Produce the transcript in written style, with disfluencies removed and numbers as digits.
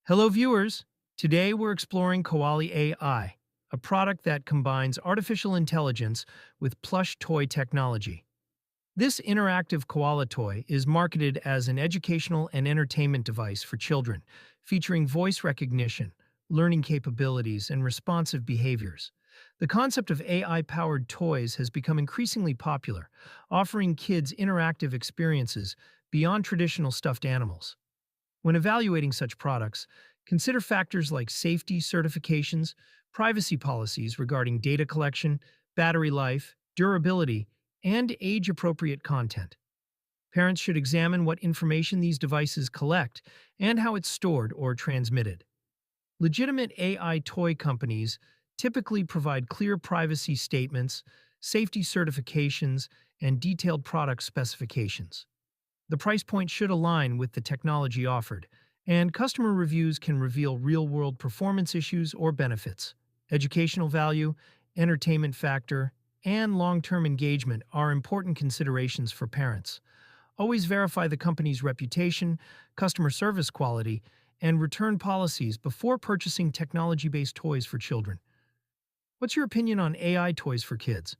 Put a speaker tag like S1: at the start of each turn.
S1: Hello, viewers. Today we're exploring Koaly AI, a product that combines artificial intelligence with plush toy technology. This interactive koala toy is marketed as an educational and entertainment device for children, featuring voice recognition, learning capabilities, and responsive behaviors. The concept of AI-powered toys has become increasingly popular, offering kids interactive experiences beyond traditional stuffed animals. When evaluating such products, consider factors like safety certifications, privacy policies regarding data collection, battery life, durability, and age-appropriate content. Parents should examine what information these devices collect and how it's stored or transmitted. Legitimate AI toy companies typically provide clear privacy statements, safety certifications, and detailed product specifications. The price point should align with the technology offered, and customer reviews can reveal real-world performance issues or benefits. Educational value, entertainment factor, and long-term engagement are important considerations for parents. Always verify the company's reputation, customer service quality, and return policies before purchasing technology-based toys for children. What's your opinion on AI toys for kids?